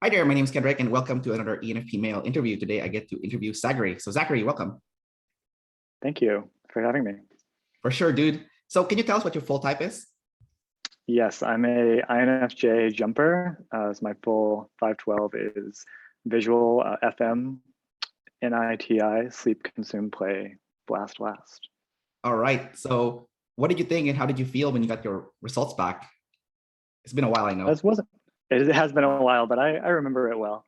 Hi there, my name is Kendrick, and welcome to another ENFP Mail interview. Today, I get to interview Zachary. So, Zachary, welcome. Thank you for having me. For sure, dude. So, can you tell us what your full type is? Yes, I'm a INFJ jumper. So my full 512 is visual, FM, Ni-Ti, sleep, consume, play, blast, last. All right. So, what did you think, and how did you feel when you got your results back? It's been a while, I know. It has been a while, but I remember it well.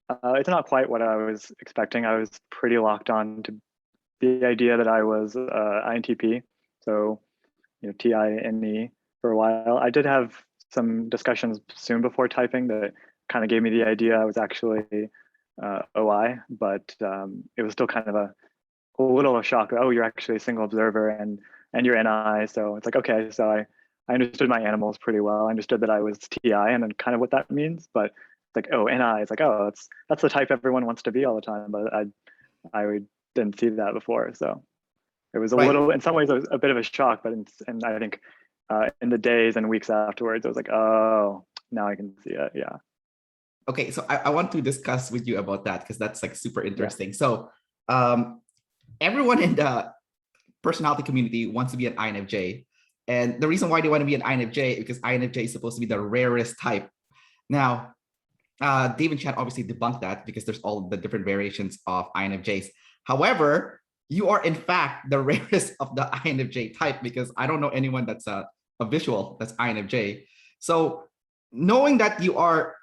It's not quite what I was expecting. I was pretty locked on to the idea that I was INTP, so TINE for a while. I did have some discussions soon before typing that kind of gave me the idea I was actually OI, but it was still kind of a little of a shock. Oh, you're actually a single observer and you're NI. So it's like, okay, so I understood my animals pretty well. I understood that I was TI and then kind of what that means, but it's like, oh, NI, it's like, oh, that's the type everyone wants to be all the time. But I didn't see that before. So it was a little, in some ways, it was a bit of a shock, but and I think in the days and weeks afterwards, I was like, oh, now I can see it. Yeah. Okay, so I want to discuss with you about that because that's like super interesting. Yeah. So everyone in the personality community wants to be an INFJ. And the reason why they want to be an INFJ is because INFJ is supposed to be the rarest type. Now, Dave and Chad obviously debunked that because there's all the different variations of INFJs. However, you are in fact the rarest of the INFJ type because I don't know anyone that's a visual that's INFJ. So knowing that you are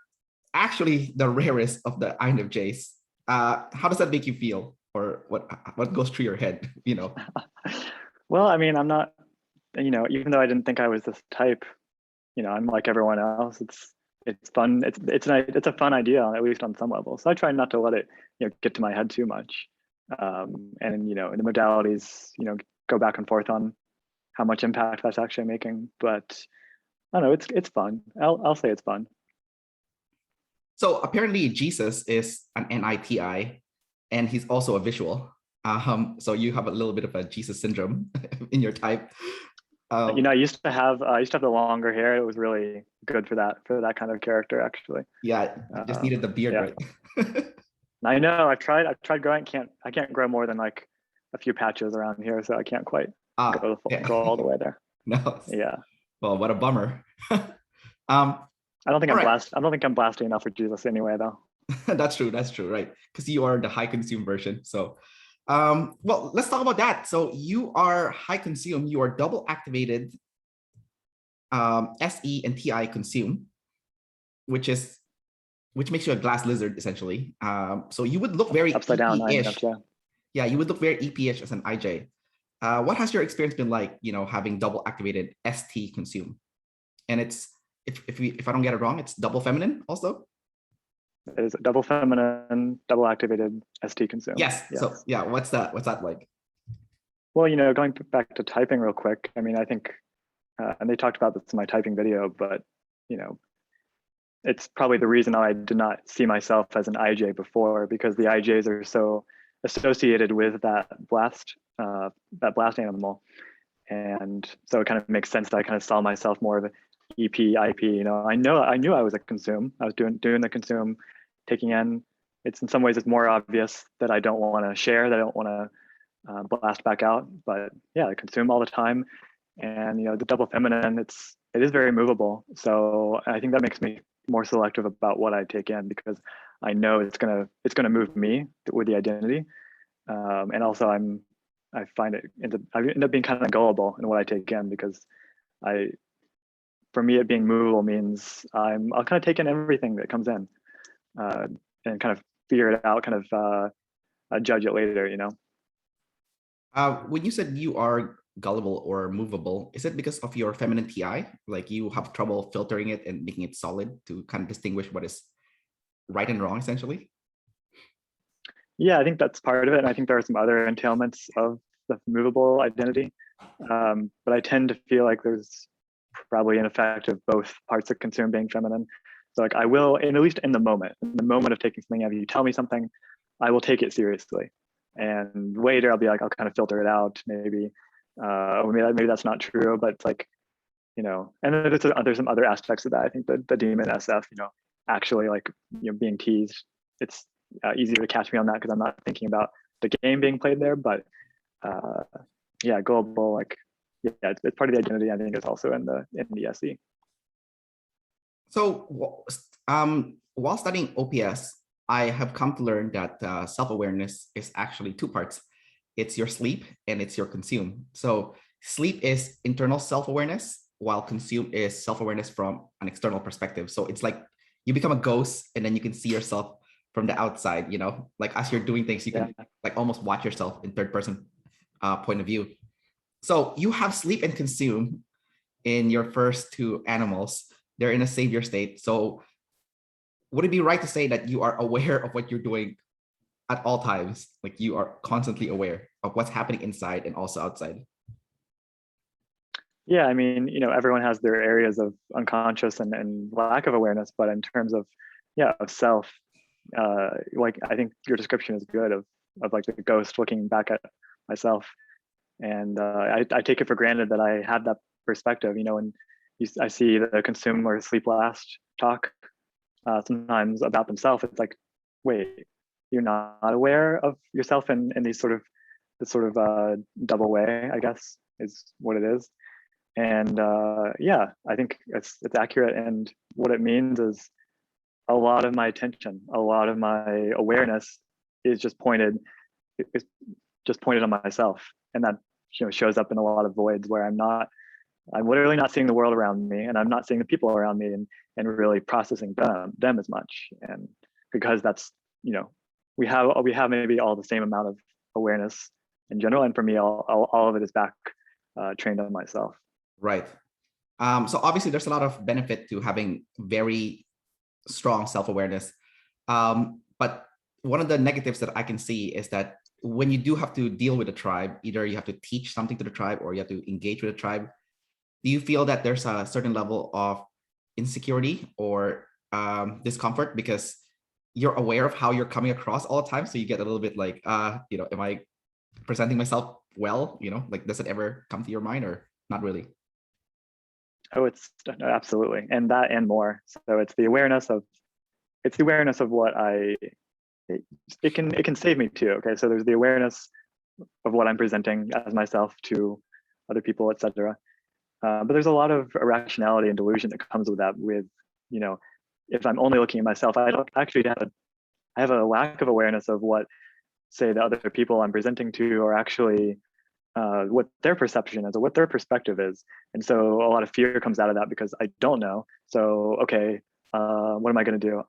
actually the rarest of the INFJs, how does that make you feel? Or what goes through your head, Well, I mean, I'm not, even though I didn't think I was this type, I'm like everyone else. It's fun. It's a fun idea, at least on some level. So I try not to let it, get to my head too much. And in the modalities, go back and forth on how much impact that's actually making. But I don't know, it's fun. I'll say it's fun. So apparently Jesus is an NITI, and he's also a visual. So you have a little bit of a Jesus syndrome in your type. I used to have the longer hair. It was really good for that kind of character, actually. Yeah, you just needed the beard, right? I know. I've tried growing. I can't grow more than like a few patches around here, so I can't quite go all the way there. No. Yeah. Well, what a bummer. I don't think I'm blasting enough for Jesus anyway, though. That's true, right? Because you are the high consume version. So, well, let's talk about that. So you are high consume. You are double activated SE and TI consume, which makes you a glass lizard essentially. So you would look very upside down. Yeah, you would look very EP-ish as an IJ. What has your experience been like? Having double activated ST consume, and it's if I don't get it wrong, it's double feminine also. It is double feminine, double activated ST consume. Yes. So yeah, what's that like? Well, going back to typing real quick. I mean, I think, and they talked about this in my typing video, but it's probably the reason I did not see myself as an IJ before, because the IJs are so associated with that blast animal, and so it kind of makes sense that I kind of saw myself more of an EP, IP. I knew I was a consume. I was doing the consume, taking in. It's in some ways it's more obvious that I don't want to share, that I don't want to blast back out. But yeah, I consume all the time, and the double feminine, it is very movable. So I think that makes me more selective about what I take in, because I know it's gonna move me with the identity, and also I end up being kind of gullible in what I take in, because for me, it being movable means I'll kind of take in everything that comes in, and kind of figure it out, kind of judge it later, When you said you are gullible or movable, is it because of your feminine TI? Like you have trouble filtering it and making it solid to kind of distinguish what is right and wrong, essentially? Yeah, I think that's part of it. And I think there are some other entailments of the movable identity. But I tend to feel like there's probably an effect of both parts of consume being feminine. So like I will, and at least in the moment of taking something, if you tell me something, I will take it seriously. And later I'll be like, I'll kind of filter it out, maybe maybe that's not true, but it's like, and then there's some other aspects of that. I think the demon SF, actually like being teased, it's easier to catch me on that because I'm not thinking about the game being played there. But yeah, gullible, like it's part of the identity. I think it's also in the SE. So while studying OPS, I have come to learn that self-awareness is actually two parts. It's your sleep and it's your consume. So sleep is internal self-awareness, while consume is self-awareness from an external perspective. So it's like you become a ghost and then you can see yourself from the outside, like as you're doing things, you can like almost watch yourself in third person point of view. So you have sleep and consume in your first two animals. They're in a savior state. So would it be right to say that you are aware of what you're doing at all times? Like you are constantly aware of what's happening inside and also outside? Yeah, I mean, everyone has their areas of unconscious and lack of awareness, but in terms of of self, like I think your description is good of like the ghost looking back at myself. And I take it for granted that I had that perspective, when I see the consume or sleep last talk sometimes about themselves. It's like, wait, you're not aware of yourself in this sort of double way, I guess, is what it is. And yeah, I think it's accurate. And what it means is a lot of my attention, a lot of my awareness is just pointed on myself, and that shows up in a lot of voids where I'm literally not seeing the world around me, and I'm not seeing the people around me, and really processing them as much. And because that's we have maybe all the same amount of awareness in general, and for me, all of it is back trained on myself. Right. So obviously there's a lot of benefit to having very strong self-awareness. But one of the negatives that I can see is that when you do have to deal with a tribe, either you have to teach something to the tribe or you have to engage with a tribe, do you feel that there's a certain level of insecurity or discomfort because you're aware of how you're coming across all the time? So you get a little bit like, am I presenting myself well? Like, does it ever come to your mind or not really? Oh, it's absolutely, and that and more. So it's the awareness of what it can save me too. Okay, so there's the awareness of what I'm presenting as myself to other people, etc. But there's a lot of irrationality and delusion that comes with that. With if I'm only looking at myself, I don't actually have a lack of awareness of what, say, the other people I'm presenting to are actually what their perception is or what their perspective is. And so a lot of fear comes out of that because I don't know. So, okay, what am I going to do?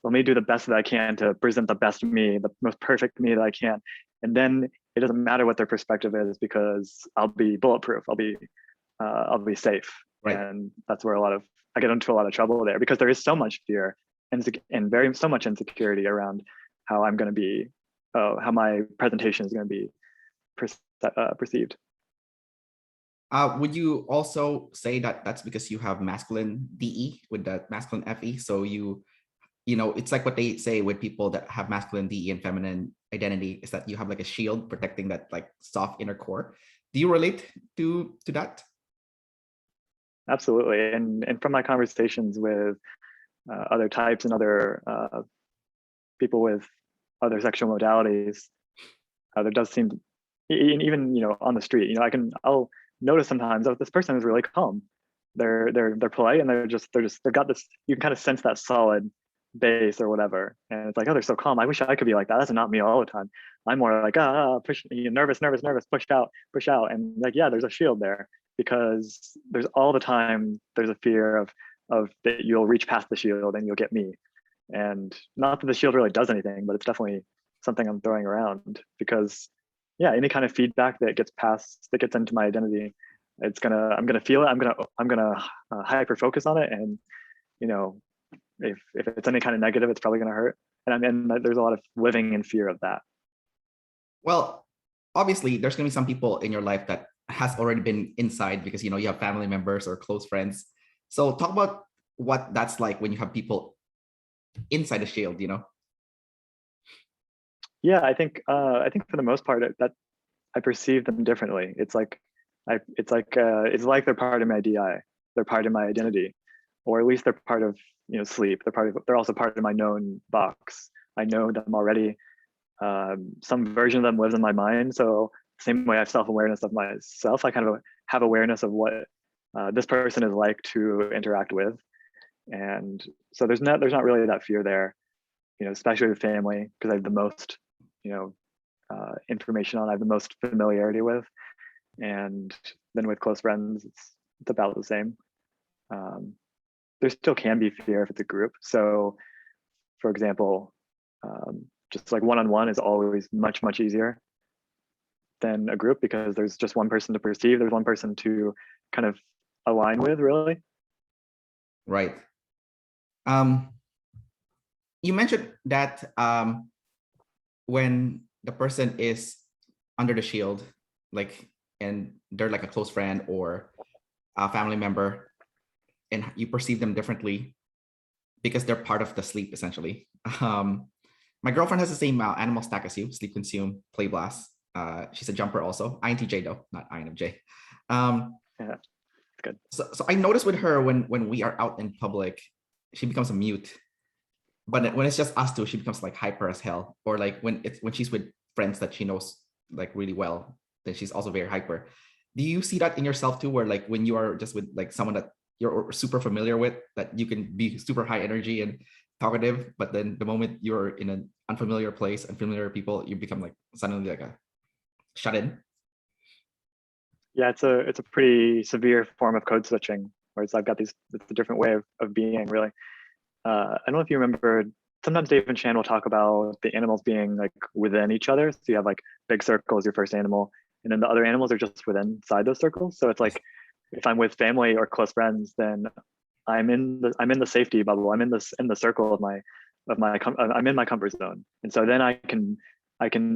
Let me do the best that I can to present the best me, the most perfect me that I can. And then it doesn't matter what their perspective is because I'll be bulletproof. I'll be safe. Right. And that's where I get into a lot of trouble there because there is so much fear and so much insecurity around how I'm going to be, how my presentation is going to be perceived. Would you also say that that's because you have masculine DE with that masculine FE? So it's like what they say with people that have masculine DE and feminine identity is that you have like a shield protecting that like soft inner core. Do you relate to that? Absolutely, and from my conversations with other types and other people with other sexual modalities, there does seem, even on the street, I'll notice sometimes, oh, this person is really calm. They're polite and they've got this. You can kind of sense that solid base or whatever, and it's like, oh, they're so calm. I wish I could be like that. That's not me all the time. I'm more like push, nervous, push out, and like, yeah, there's a shield there because there's all the time there's a fear of that you'll reach past the shield and you'll get me, and not that the shield really does anything, but it's definitely something I'm throwing around because yeah, any kind of feedback that gets into my identity, I'm gonna feel it. I'm gonna hyper focus on it, and if it's any kind of negative, it's probably gonna hurt. And there's a lot of living in fear of that. Well, obviously, there's gonna be some people in your life that has already been inside because you have family members or close friends. So talk about what that's like when you have people inside the shield. Yeah, I think for the most part that I perceive them differently. It's like they're part of my DI. They're part of my identity. or at least they're part of, sleep. They're also part of my known box. I know them already. Some version of them lives in my mind. So same way I have self-awareness of myself, I kind of have awareness of what this person is like to interact with. And so there's not really that fear there, especially with family, because I have the most, information on, I have the most familiarity with. And then with close friends, it's about the same. There still can be fear if it's a group. So for example, just like one-on-one is always much, much easier than a group, because there's just one person to perceive, there's one person to kind of align with, really. Right. You mentioned that when the person is under the shield, like, and they're like a close friend or a family member, and you perceive them differently because they're part of the sleep, essentially. My girlfriend has the same animal stack as you: sleep, consume, play, blast. She's a jumper also, INTJ though, not INFJ. Yeah, good. So I noticed with her, when we are out in public, she becomes a mute. But when it's just us two, she becomes like hyper as hell. Or like when she's with friends that she knows like really well, then she's also very hyper. Do you see that in yourself too, where like when you are just with like someone that you're super familiar with, that you can be super high energy and talkative, but then the moment you're in an unfamiliar place, unfamiliar people, you become like suddenly like a shut in? Yeah, it's a pretty severe form of code switching, where I've got it's a different way of being, really. I don't know if you remember, sometimes Dave and Chan will talk about the animals being like within each other. So you have like big circles, your first animal, and then the other animals are just within inside those circles. So it's like, if I'm with family or close friends, then I'm in the safety bubble. I'm in the circle of my I'm in my comfort zone. And so then I can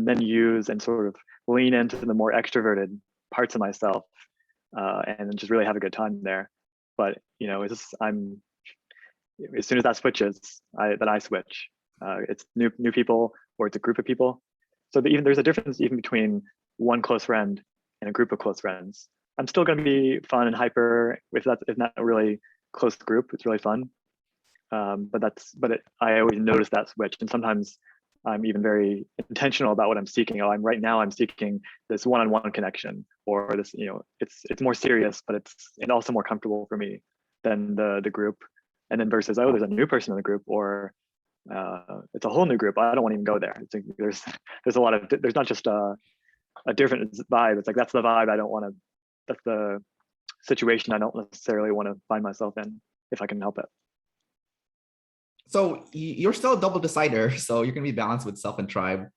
then use and sort of lean into the more extroverted parts of myself, and just really have a good time there. But it's just, as soon as that switches, I switch. It's new people, or it's a group of people. So there's a difference even between one close friend and a group of close friends. I'm still going to be fun and hyper if not a really close group. It's really fun, I always notice that switch, and sometimes I'm even very intentional about what I'm seeking. I'm seeking this one-on-one connection, or this, it's more serious, but it's also more comfortable for me than the group. And then versus, oh, there's a new person in the group, or it's a whole new group, I don't want to even go there. It's like there's a lot of, there's not just a different vibe. It's like, that's the vibe I don't want to, that's the situation I don't necessarily want to find myself in, if I can help it. So you're still a double decider, so you're gonna be balanced with self and tribe.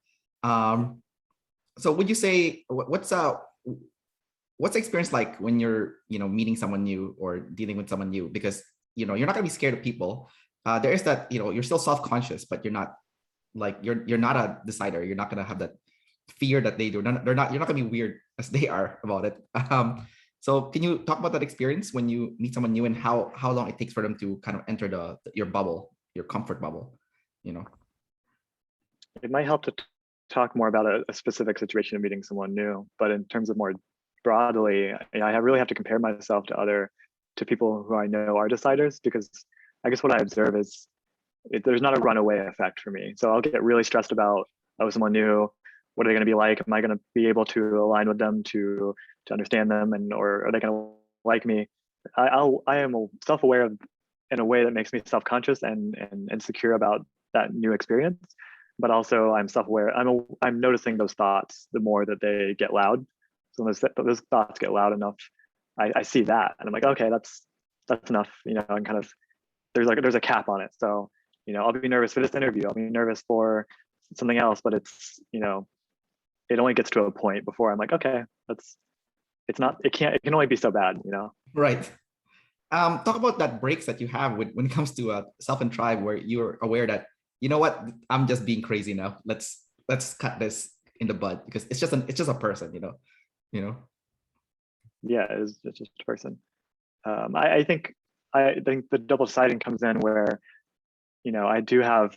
So would you say, what's the experience like when you're meeting someone new or dealing with someone new? Because you're not gonna be scared of people. There is that, you're still self-conscious, but you're not like, you're not a decider. You're not gonna have that fear that they do. You're not gonna be weird as they are about it. So can you talk about that experience when you meet someone new, and how long it takes for them to kind of enter your bubble, your comfort bubble? It might help to talk more about a specific situation of meeting someone new, but in terms of more broadly, I really have to compare myself to people who I know are deciders, because I guess what I observe is there's not a runaway effect for me. So I'll get really stressed about, someone new, what are they going to be like? Am I going to be able to align with them, to understand them, or are they going to like me? I am self-aware in a way that makes me self-conscious and insecure about that new experience. But also I'm self-aware. I'm noticing those thoughts the more that they get loud. So when those thoughts get loud enough, I see that, and I'm like, okay, that's enough. And kind of there's a cap on it. So I'll be nervous for this interview. I'll be nervous for something else, but it's it only gets to a point before I'm like, okay, it can only be so bad. Right. Talk about that breaks that you have when it comes to self and tribe, where you're aware that, what, I'm just being crazy now. Let's cut this in the bud, because it's just a person. Yeah, it's just a person. I think the double siding comes in where I do have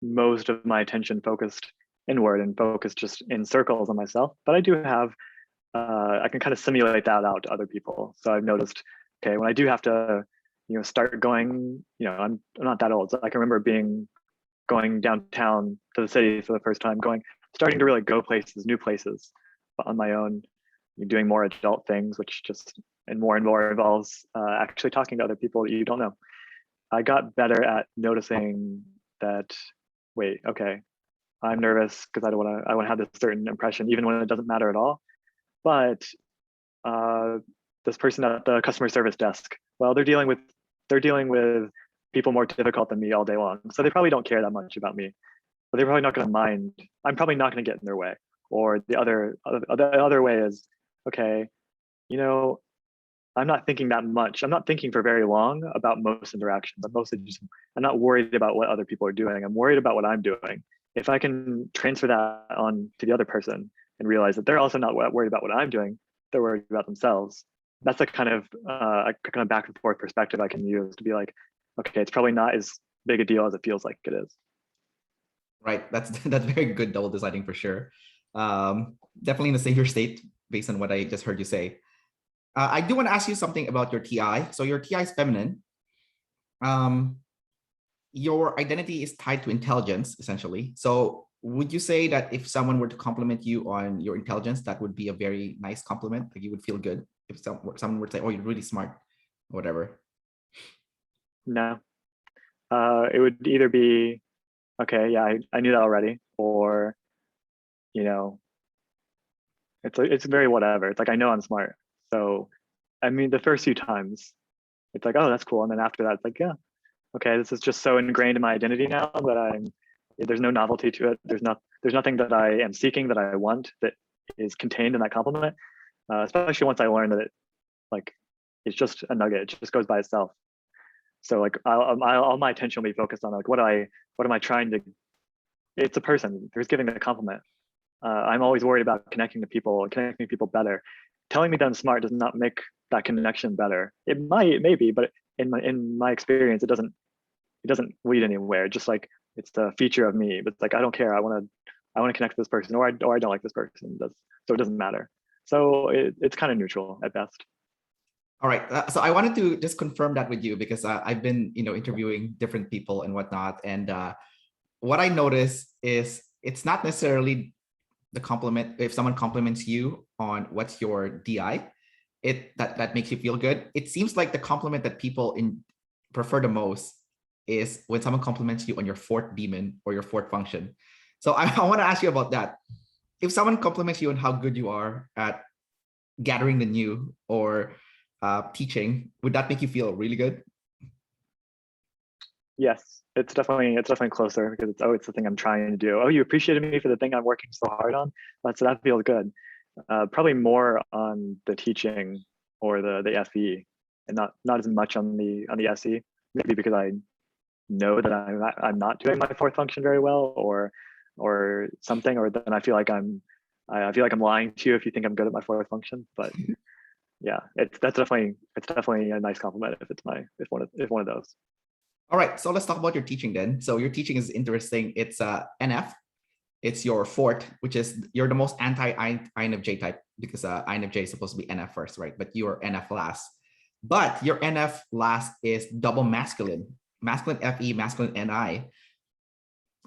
most of my attention focused inward and focused just in circles on myself, but I do have I can kind of simulate that out to other people. So I've noticed, okay, when I do have to start going, I'm not that old. So I can remember going downtown to the city for the first time, starting to really go places, new places on my own, doing more adult things, which just and more involves actually talking to other people that you don't know. I got better at noticing that, wait, okay, I'm nervous because I want to have this certain impression, even when it doesn't matter at all. But this person at the customer service desk, well, they're dealing with people more difficult than me all day long. So they probably don't care that much about me, but they're probably not going to mind. I'm probably not going to get in their way. Or the other way is, okay, I'm not thinking that much. I'm not thinking for very long about most interactions. I'm not worried about what other people are doing. I'm worried about what I'm doing. If I can transfer that on to the other person and realize that they're also not worried about what I'm doing, they're worried about themselves. That's a kind of back and forth perspective I can use to be like, okay, it's probably not as big a deal as it feels like it is. Right. That's very good double deciding for sure. Definitely in the safer state based on what I just heard you say. I do want to ask you something about your TI. So your TI is feminine. Your identity is tied to intelligence, essentially. So would you say that if someone were to compliment you on your intelligence, that would be a very nice compliment? Like you would feel good if someone were to say, "Oh, you're really smart," or whatever? No, it would either be, okay, yeah, I knew that already, or it's very whatever. It's like, I know I'm smart. So, I mean, the first few times, it's like, oh, that's cool, and then after that, it's like, yeah, okay, this is just so ingrained in my identity now that there's no novelty to it. There's nothing that I am seeking that I want that is contained in that compliment. Especially once I learned that it's just a nugget. It just goes by itself. So like all my attention will be focused on like what am I trying to. It's a person who's giving the compliment. I'm always worried about connecting people better. Telling me that I'm smart does not make that connection better. It might, maybe, but in my experience, it doesn't lead anywhere. Just like it's a feature of me, but it's like I don't care. I want to connect to this person, or I don't like this person. So it doesn't matter. So it's kind of neutral at best. All right. So I wanted to just confirm that with you because I've been, interviewing different people and whatnot, and what I notice is it's not necessarily the compliment. If someone compliments you on what's your DI, that makes you feel good. It seems like the compliment that people prefer the most is when someone compliments you on your fourth demon or your fourth function. So I want to ask you about that. If someone compliments you on how good you are at gathering the new or teaching, would that make you feel really good? Yes, it's definitely closer because it's the thing I'm trying to do. Oh, you appreciated me for the thing I'm working so hard on. So that feels good. Probably more on the teaching or the FE, and not as much on the SE. Maybe because I know that I'm not doing my fourth function very well, or something, or then I feel like I'm lying to you if you think I'm good at my fourth function. But yeah, it's definitely a nice compliment if one of those. All right, so let's talk about your teaching then. So your teaching is interesting. It's NF. It's your fourth, which is you're the most anti-INFJ type because INFJ is supposed to be NF first, right? But you're NF last. But your NF last is double masculine, masculine FE, masculine NI.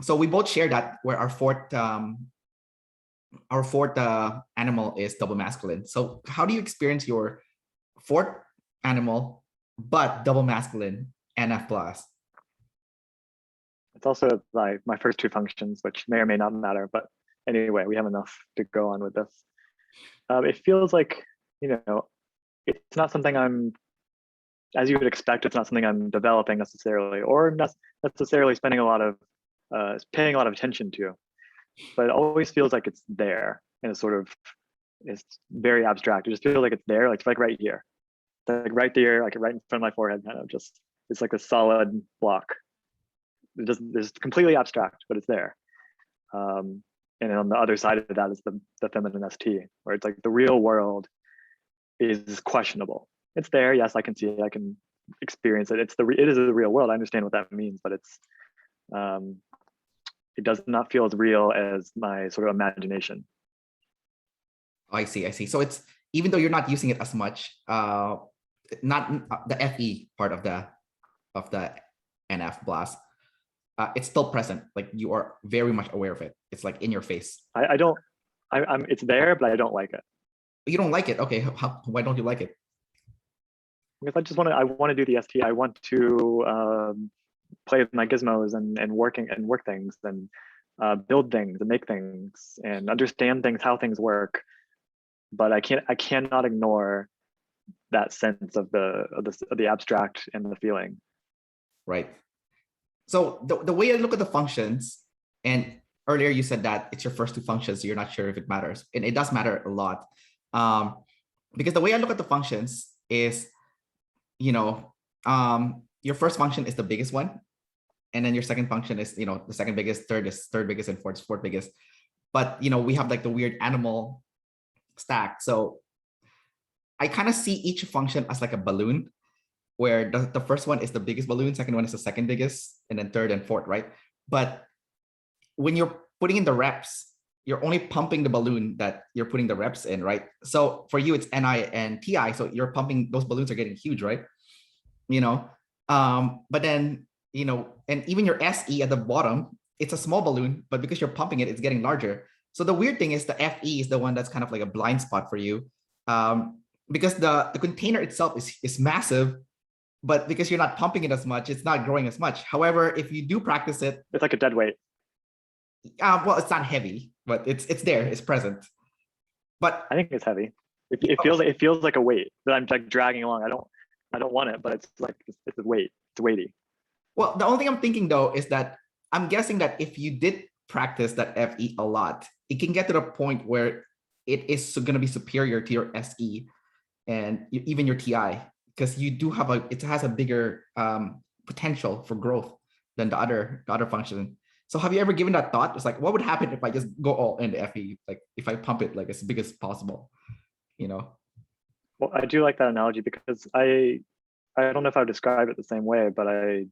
So we both share that where our fourth animal is double masculine. So how do you experience your fourth animal but double masculine NF plus? It's also like my first two functions, which may or may not matter. But anyway, we have enough to go on with this. It feels like, it's not something I'm, as you would expect, it's not something I'm developing necessarily, or not necessarily paying a lot of attention to. But it always feels like it's there, and it's very abstract. It just feels like it's there, like it's like right here, like right there, like right in front of my forehead, kind of just. It's like a solid block. It's completely abstract, but it's there. And on the other side of that is the feminine ST, where it's like the real world is questionable. It's there, yes, I can see it, I can experience it. It is the real world. I understand what that means, but it does not feel as real as my sort of imagination. I see. So it's, even though you're not using it as much, not the FE part of the NF blast. It's still present. Like you are very much aware of it. It's like in your face. I don't, I'm, it's there, but I don't like it. You don't like it. Okay. Why don't you like it? Because I want to do the ST. I want to play with my gizmos and work things and build things and make things and understand things, how things work. But I cannot ignore that sense of the abstract and the feeling. Right. So the way I look at the functions, and earlier you said that it's your first two functions, so you're not sure if it matters, and it does matter a lot, because the way I look at the functions is, your first function is the biggest one, and then your second function is, the second biggest, third is third biggest, and fourth biggest. But we have like the weird animal stack. So I kind of see each function as like a balloon, where the first one is the biggest balloon, second one is the second biggest, and then third and fourth, right? But when you're putting in the reps, you're only pumping the balloon that you're putting the reps in, right? So for you, it's Ni and Ti, so you're pumping, those balloons are getting huge, right? But then, and even your SE at the bottom, it's a small balloon, but because you're pumping it, it's getting larger. So the weird thing is the FE is the one that's kind of like a blind spot for you, because the container itself is massive, but because you're not pumping it as much, it's not growing as much. However, if you do practice it, it's like a dead weight. Well, it's not heavy, but it's there, it's present. But I think it's heavy. It feels like a weight that I'm like dragging along. I don't want it, but it's like it's a weight. It's weighty. Well, the only thing I'm thinking though is that I'm guessing that if you did practice that FE a lot, it can get to the point where it is going to be superior to your SE and even your TI, because you do have it has a bigger potential for growth than the other function. So have you ever given that thought? It's like, what would happen if I just go all in the FE? Like if I pump it like as big as possible, Well, I do like that analogy because I don't know if I would describe it the same way, but I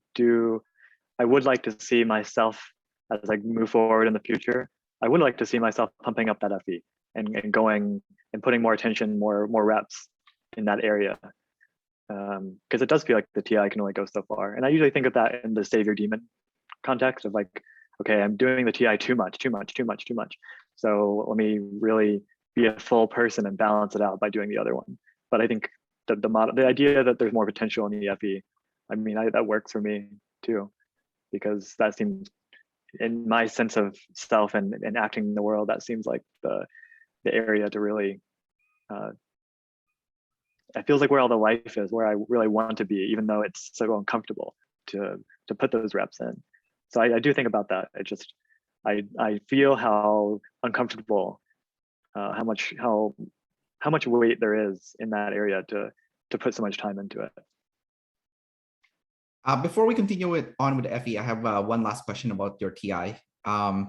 would like to see myself as I move forward in the future. I would like to see myself pumping up that FE and going and putting more attention, more reps in that area. Because it does feel like the TI can only go so far. And I usually think of that in the savior demon context of like, okay, I'm doing the TI too much. So let me really be a full person and balance it out by doing the other one. But I think the idea that there's more potential in the FE, I mean, that works for me too, because that seems, in my sense of self and acting in the world, that seems like the area to really, it feels like where all the life is, where I really want to be, even though it's so uncomfortable to put those reps in. So I do think about that. I feel how uncomfortable, how much weight there is in that area to put so much time into it. Before we continue on with the FE, I have one last question about your TI. I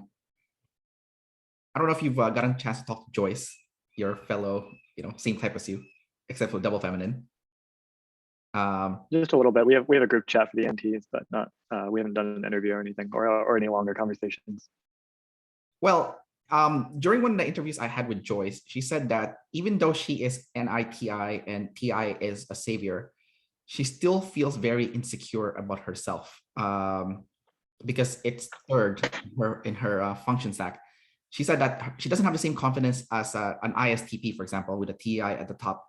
don't know if you've gotten a chance to talk to Joyce, your fellow, same type as you, except for double feminine. Just a little bit. We have a group chat for the NTs, but not we haven't done an interview or anything or any longer conversations. Well, during one of the interviews I had with Joyce, she said that even though she is Ni-Ti and Ti is a savior, she still feels very insecure about herself, because it's third in her function stack. She said that she doesn't have the same confidence as an ISTP, for example, with a TI at the top.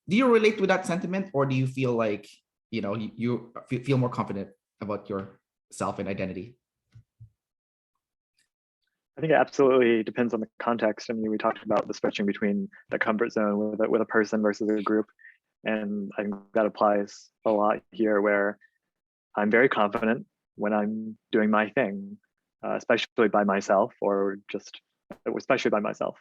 Do you relate with that sentiment, or do you feel like you feel more confident about yourself and identity? I think it absolutely depends on the context. I mean, we talked about the switching between the comfort zone with a person versus a group, and I think that applies a lot here, where I'm very confident when I'm doing my thing, especially by myself, or just especially by myself.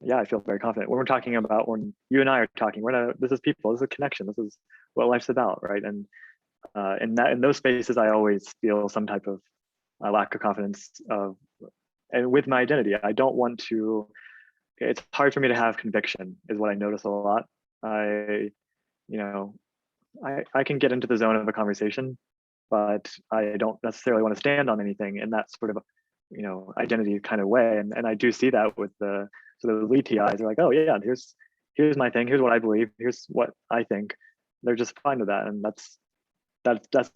Yeah, I feel very confident when we're talking about, when you and I are talking, this is people, this is a connection, this is what life's about, right? And in those spaces, I always feel some type of lack of confidence and with my identity. I don't want to, it's hard for me to have conviction, is what I notice a lot. I can get into the zone of a conversation, but I don't necessarily want to stand on anything in that sort of, identity kind of way. And I do see that with the sort of lead TIs. They're like, oh yeah, here's here's my thing, here's what I believe, here's what I think, they're just fine with that. And that's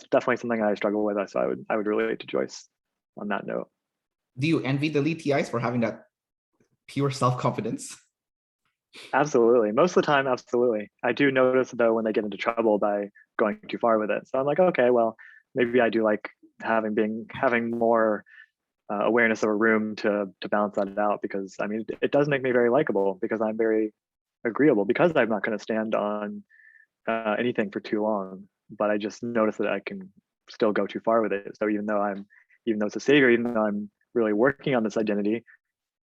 definitely something I struggle with. So I would relate to Joyce on that note. Do you envy the lead TIs for having that pure self-confidence? Absolutely. Most of the time, absolutely. I do notice though when they get into trouble by going too far with it. So I'm like, okay, well, maybe I do like having more awareness or room to balance that out, because I mean, it does make me very likable because I'm very agreeable, because I'm not going to stand on anything for too long. But I just notice that I can still go too far with it. So even though it's a savior, even though I'm really working on this identity,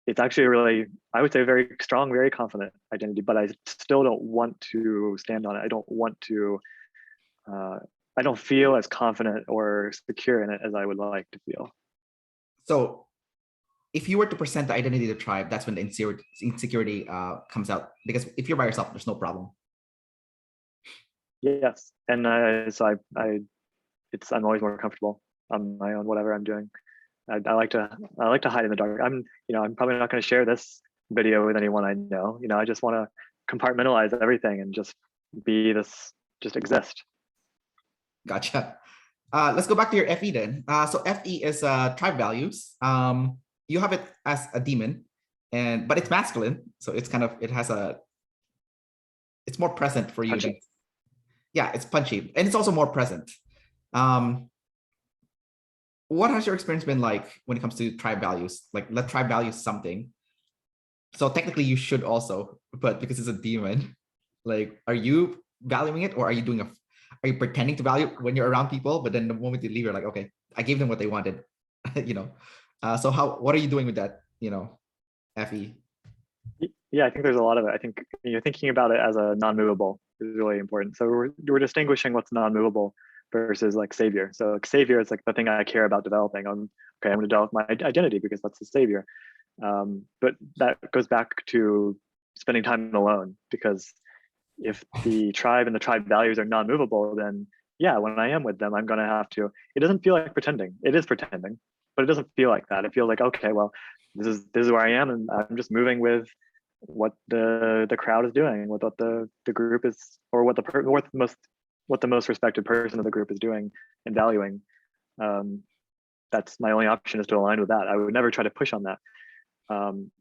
it's actually a really, I would say, very strong, very confident identity, but I still don't want to stand on it. I don't want to, I don't feel as confident or secure in it as I would like to feel. So if you were to present the identity of the tribe, that's when the insecurity comes out. Because if you're by yourself, there's no problem. Yes, and so I'm always more comfortable on my own, whatever I'm doing. I like to hide in the dark. I'm probably not going to share this video with anyone I know. I just want to compartmentalize everything and just just exist. Gotcha. Let's go back to your FE then. So FE is tribe values. You have it as a demon, but it's masculine, so it's it's more present for you. Yeah, it's punchy, and it's also more present. What has your experience been like when it comes to tribe values? Like, let tribe values something. So technically you should also, but because it's a demon, like, are you valuing it, or are you are you pretending to value when you're around people, but then the moment you leave, you're like, okay, I gave them what they wanted, So what are you doing with that, FE? Yeah, I think there's a lot of it. I think you're thinking about it as a non-movable is really important. So we're distinguishing what's non-movable versus like savior. So like savior is like the thing I care about developing. I'm going to develop my identity because that's the savior. But that goes back to spending time alone, because if the tribe and the tribe values are non-movable, then yeah, when I am with them, I'm going to have to, it doesn't feel like pretending. It is pretending, but it doesn't feel like that. It feels like, okay, well, this is where I am, and I'm just moving with what the crowd is doing, what the group is, or what the most respected person of the group is doing and valuing. That's my only option, is to align with that. I would never try to push on that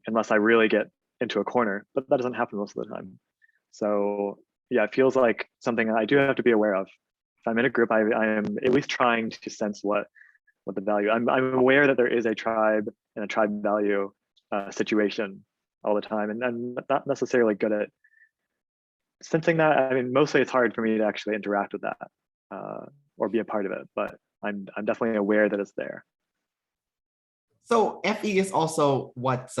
unless I really get into a corner, but that doesn't happen most of the time. So yeah, it feels like something I do have to be aware of. If I'm in a group, I am at least trying to sense what the value. I'm aware that there is a tribe and a tribe value situation all the time, and I'm not necessarily good at sensing that. I mean, mostly it's hard for me to actually interact with that or be a part of it, but I'm definitely aware that it's there. So FE is also what's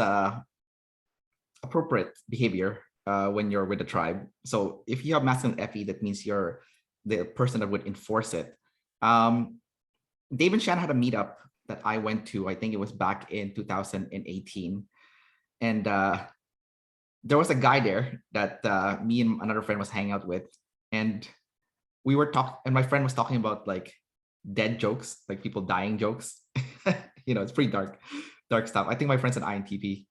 appropriate behavior when you're with a tribe. So if you have masculine FE, that means you're the person that would enforce it. Dave and Shan had a meetup that I went to. I think it was back in 2018. And there was a guy there that me and another friend was hanging out with. And we were and my friend was talking about like dead jokes, like people dying jokes. It's pretty dark stuff. I think my friend's an INTP.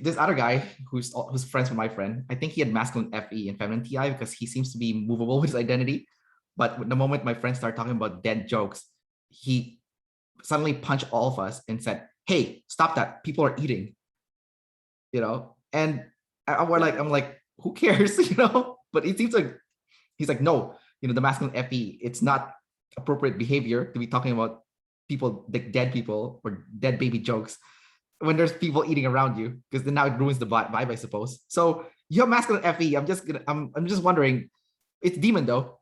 This other guy who's friends with my friend, I think he had masculine FE and feminine TI, because he seems to be movable with his identity. But the moment my friend started talking about dead jokes, he suddenly punched all of us and said, "Hey, stop that! People are eating." And I'm like, who cares? But it seems like he's like, no, the masculine FE, it's not appropriate behavior to be talking about people, like dead people or dead baby jokes, when there's people eating around you, because then now it ruins the vibe, I suppose. So you have masculine FE. I'm just wondering, it's demon though.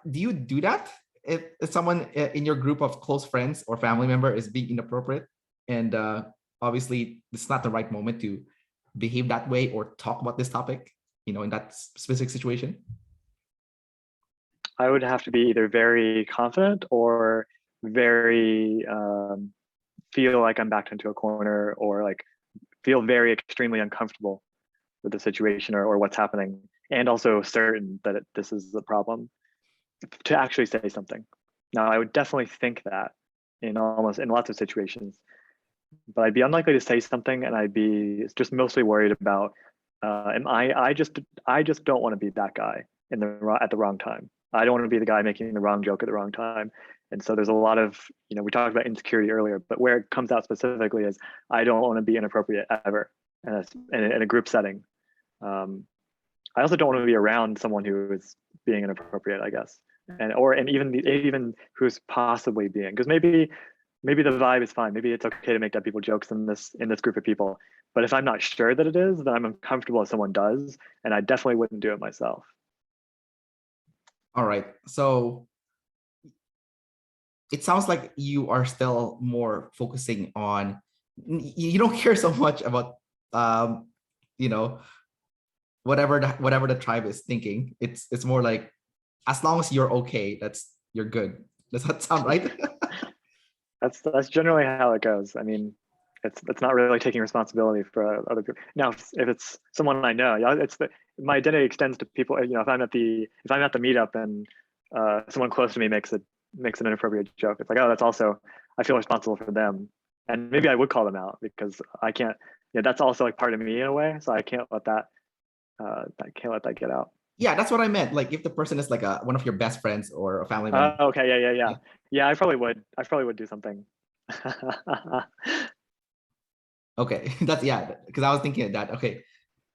Do you do that if someone in your group of close friends or family member is being inappropriate, and obviously it's not the right moment to behave that way or talk about this topic, in that specific situation? I would have to be either very confident or very feel like I'm backed into a corner, or like feel very extremely uncomfortable with the situation or what's happening, and also certain that this is the problem, to actually say something. Now, I would definitely think that in lots of situations, but I'd be unlikely to say something, and I'd be just mostly worried about, I just don't want to be that guy at the wrong time. I don't want to be the guy making the wrong joke at the wrong time. And so there's a lot of, we talked about insecurity earlier, but where it comes out specifically is I don't want to be inappropriate ever in a group setting. I also don't want to be around someone who is being inappropriate, I guess, and even who's possibly being, because maybe the vibe is fine. Maybe it's okay to make dead people jokes in this group of people. But if I'm not sure that it is, then I'm uncomfortable if someone does, and I definitely wouldn't do it myself. All right. So it sounds like you are still more focusing on, you don't care so much about, you know, whatever the tribe is thinking. It's more like, as long as you're okay, you're good. Does that sound right? That's generally how it goes. I mean, it's not really taking responsibility for other people. Now, if it's someone I know, my identity extends to people. If I'm at the meetup and someone close to me makes an inappropriate joke, it's like, oh, that's also, I feel responsible for them, and maybe I would call them out because I can't. That's also like part of me in a way, so I can't let that get out. Yeah, that's what I meant. Like, if the person is like one of your best friends or a family member. Okay, yeah. I probably would do something. Okay, because I was thinking of that. Okay.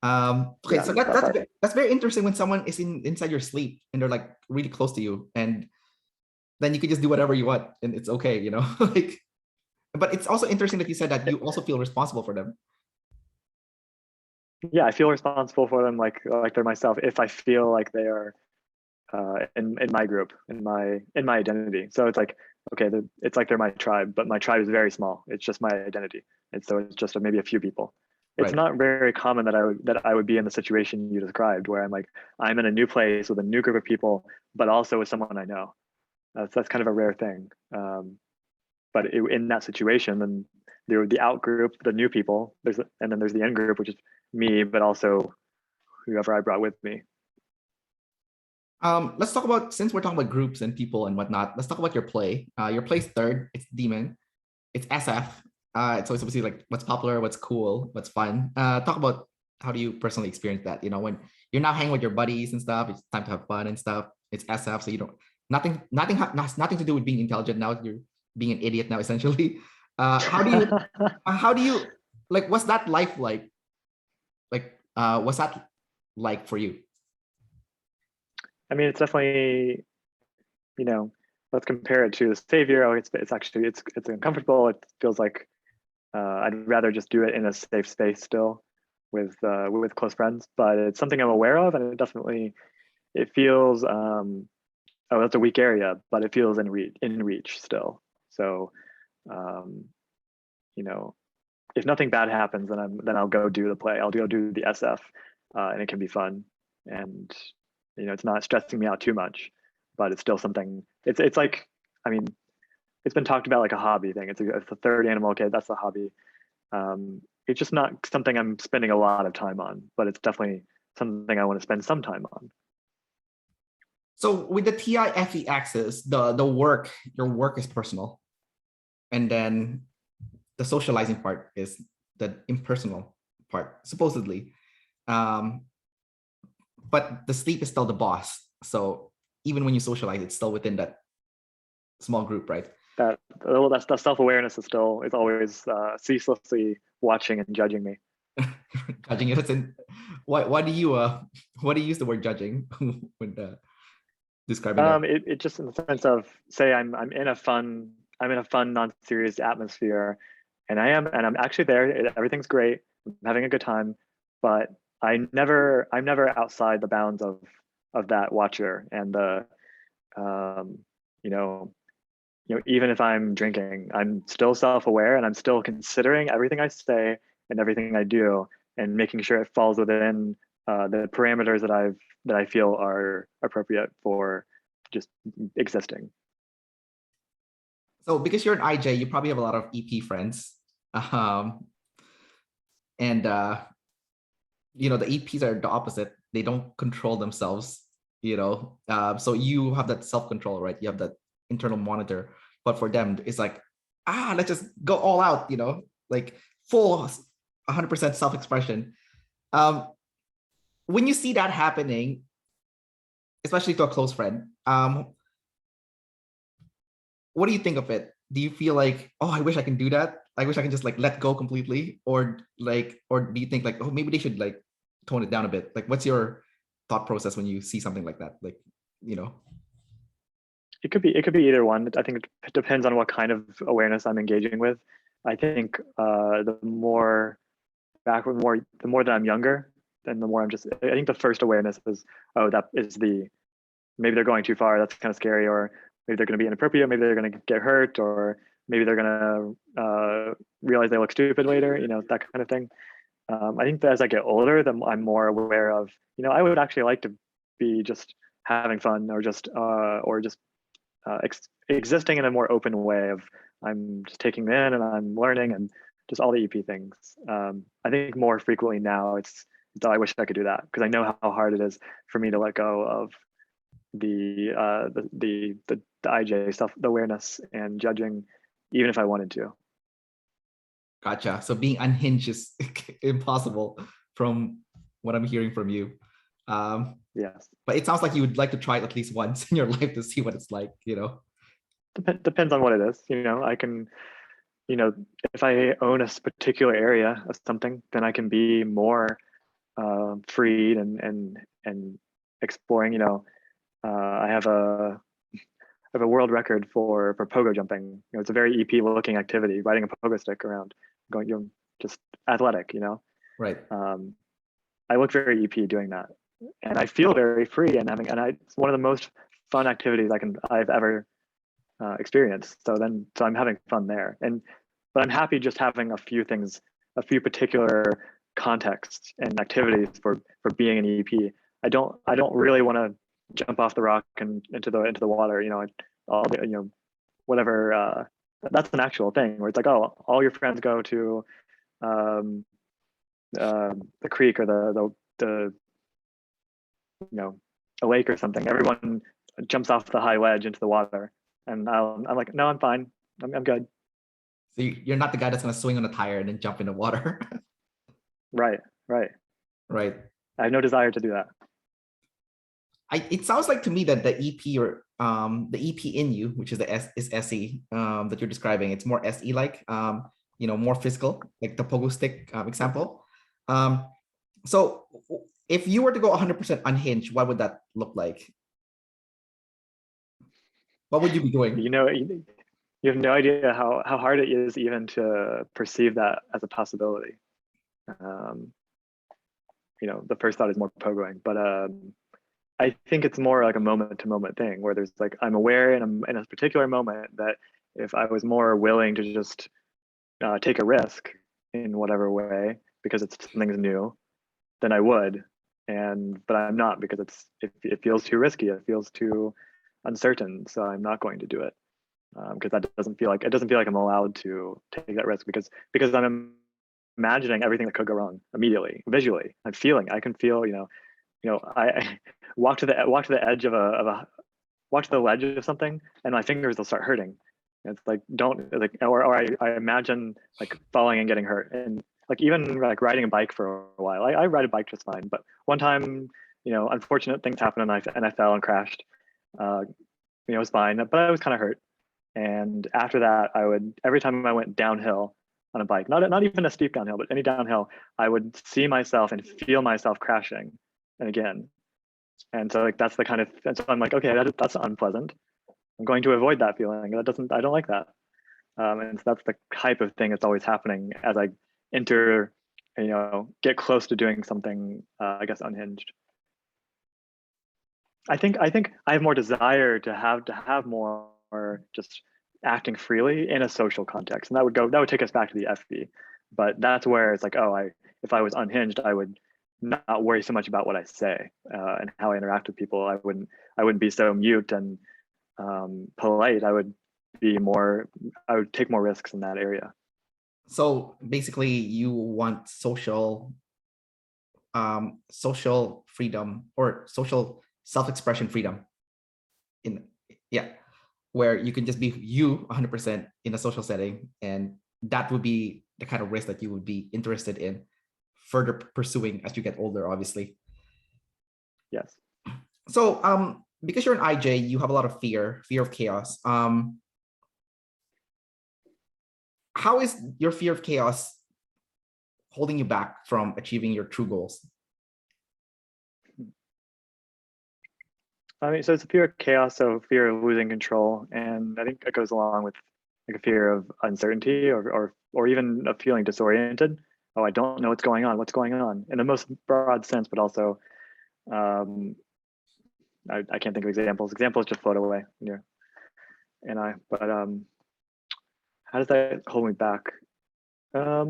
Okay, Yeah, so that's very interesting when someone is inside your sleep and they're like really close to you, and then you can just do whatever you want and it's okay, like. But it's also interesting that you said that you also feel responsible for them. Yeah, I feel responsible for them like they're myself if I feel like they are in my group, in my identity. So it's like, okay, it's like they're my tribe, but my tribe is very small. It's just my identity, and so it's just maybe a few people. It's Right. not very common that I would be in the situation you described, where I'm in a new place with a new group of people, but also with someone I know. That's kind of a rare thing. But in that situation, then the out group, the new people, and then there's the in group, which is me, but also whoever I brought with me. Let's talk about, since we're talking about groups and people and whatnot, let's talk about your play. Your play's third. It's Demon. It's SF. It's always obviously like what's popular, what's cool, what's fun. Talk about how do you personally experience that? When you're now hanging with your buddies and stuff, it's time to have fun and stuff. It's SF, so you don't nothing to do with being intelligent now. You're being an idiot now, essentially. How do you like? What's that life like? Like, what's that like for you? I mean, it's definitely, let's compare it to the Savior. Oh, it's uncomfortable. It feels like I'd rather just do it in a safe space still with close friends, but it's something I'm aware of, and it feels oh, that's a weak area, but it feels in reach still. So if nothing bad happens, then I'll go do the play. I'll go do the SF, and it can be fun, and it's not stressing me out too much, but it's still something. It's like, I mean, it's been talked about like a hobby thing. It's a third animal. Okay, that's a hobby. It's just not something I'm spending a lot of time on, but it's definitely something I want to spend some time on. So with the TIFE axis, your work is personal, and then the socializing part is the impersonal part, supposedly. But the sleep is still the boss. So even when you socialize, it's still within that small group, right? That self-awareness is always ceaselessly watching and judging me. Judging it. And why do you use the word judging when describing it? It just in the sense of, say I'm in a fun non-serious atmosphere, and I'm actually there. Everything's great. I'm having a good time, but I'm never outside the bounds of that watcher, and even if I'm drinking, I'm still self-aware, and I'm still considering everything I say and everything I do, and making sure it falls within the parameters that I feel are appropriate for just existing. So because you're an IJ, you probably have a lot of EP friends, and the EPs are the opposite. They don't control themselves, so you have that self-control, right? You have that internal monitor. But for them, it's like, let's just go all out, like full 100% self-expression. When you see that happening, especially to a close friend, what do you think of it? Do you feel like, oh, I wish I can do that? I wish I can just like let go completely, or do you think like, oh, maybe they should like tone it down a bit? Like, what's your thought process when you see something like that? Like, you know. It could be either one. I think it depends on what kind of awareness I'm engaging with. I think the more that I'm younger, then the more I'm just. I think the first awareness is, oh, that is maybe they're going too far. That's kind of scary, or maybe they're going to be inappropriate. Maybe they're going to get hurt, or maybe they're going to realize they look stupid later. You know, that kind of thing. I think that as I get older, then I'm more aware of. You know, I would actually like to be just having fun, or just existing in a more open way of I'm just taking it in and I'm learning and just all the EP things. I think more frequently now it's I wish I could do that because I know how hard it is for me to let go of the IJ stuff, the awareness and judging, even if I wanted to. Gotcha. So being unhinged is impossible from what I'm hearing from you. Yes. But it sounds like you would like to try it at least once in your life to see what it's like, you know? Depends on what it is. You know, I can, you know, if I own a particular area of something, then I can be more freed and exploring. You know, I have a world record for pogo jumping. You know, it's a very EP looking activity, riding a pogo stick around, going, you know, just athletic. You know, Right. I look very EP doing that, and I feel very free and it's one of the most fun activities I've ever experienced. So I'm having fun there, but I'm happy just having a few particular contexts and activities for being an EP. I don't really want to jump off the rock and into the water. You know, whatever. That's an actual thing where it's like, oh, all your friends go to the creek or the you know, a lake or something. Everyone jumps off the high ledge into the water, and I'm like, no, I'm fine. I'm good. So you're not the guy that's gonna swing on a tire and then jump in the water. Right. Right. I have no desire to do that. It sounds like to me that the EP or the EP in you, which is the SE that you're describing, it's more SE like, you know, more physical, like the pogo stick example. So if you were to go 100% unhinged, what would that look like? What would you be doing? You know, you have no idea how hard it is even to perceive that as a possibility. You know, the first thought is more pogoing, but I think it's more like a moment to moment thing where there's like, I'm aware in a particular moment that if I was more willing to just take a risk in whatever way because it's something new, then I would. But I'm not because it feels too risky. It feels too uncertain. So I'm not going to do it because it doesn't feel like I'm allowed to take that risk because I'm imagining everything that could go wrong immediately, visually. I can feel, you know, I walk to the edge of walk to the ledge of something and my fingers will start hurting. It's like, or I imagine like falling and getting hurt. And like, even like riding a bike for a while, I ride a bike just fine. But one time, you know, unfortunate things happened and I fell and crashed. You know, it was fine, but I was kind of hurt. And after that, every time I went downhill on a bike, not even a steep downhill, but any downhill, I would see myself and feel myself crashing and again. And so like that's the kind of, and so I'm like, okay, that's unpleasant. I'm going to avoid that feeling. I don't like that. And so that's the type of thing that's always happening as I enter, you know, get close to doing something, I guess, unhinged. I think I have more desire to have more just acting freely in a social context, and that would take us back to the FB. But that's where it's like, oh, if I was unhinged, I would not worry so much about what I say and how I interact with people. I wouldn't be so mute and polite. I would take more risks in that area. So basically you want social freedom or social self-expression freedom where you can just be you 100% in a social setting, and that would be the kind of risk that you would be interested in further pursuing as you get older, obviously. Yes. So because you're an IJ, you have a lot of fear of chaos. How is your fear of chaos holding you back from achieving your true goals? I mean, so it's a fear of chaos, so fear of losing control, and I think it goes along with like a fear of uncertainty, or even of feeling disoriented. Oh, I don't know what's going on. What's going on in the most broad sense, but also, I can't think of examples. Examples just float away when you're NI. But how does that hold me back? I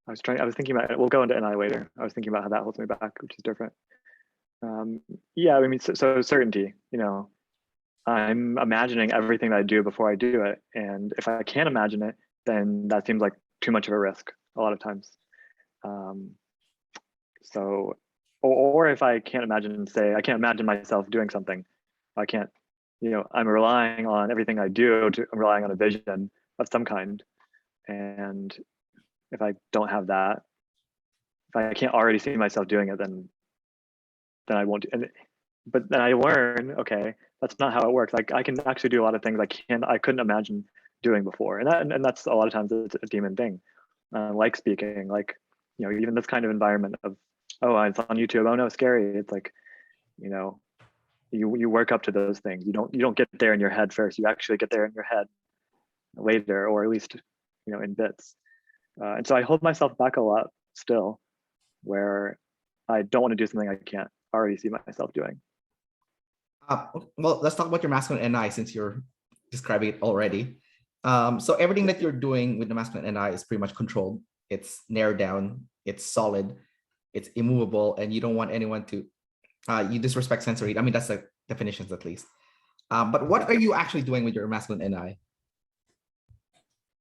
was thinking about it. We'll go into NI later. I was thinking about how that holds me back, which is different. Yeah, I mean, so certainty, you know, I'm imagining everything that I do before I do it. And if I can't imagine it, then that seems like too much of a risk a lot of times. So, or if I can't imagine, say, I can't imagine myself doing something, I can't, you know, I'm relying on everything I do I'm relying on a vision of some kind. And if I don't have that, if I can't already see myself doing it, then I won't. But then I learn, okay, that's not how it works. Like I can actually do a lot of things I couldn't imagine doing before, and that's a lot of times it's a demon thing, like speaking, like, you know, even this kind of environment of, oh, it's on YouTube, oh no, scary. It's like, you know, you work up to those things. You don't get there in your head first. You actually get there in your head later, or at least, you know, in bits. And so I hold myself back a lot still, where I don't want to do something I can't already see myself doing. Well, let's talk about your masculine NI since you're describing it already. So everything that you're doing with the masculine NI is pretty much controlled. It's narrowed down, it's solid, it's immovable, and you don't want anyone to, you disrespect sensory. I mean, that's the definitions at least. But what are you actually doing with your masculine NI?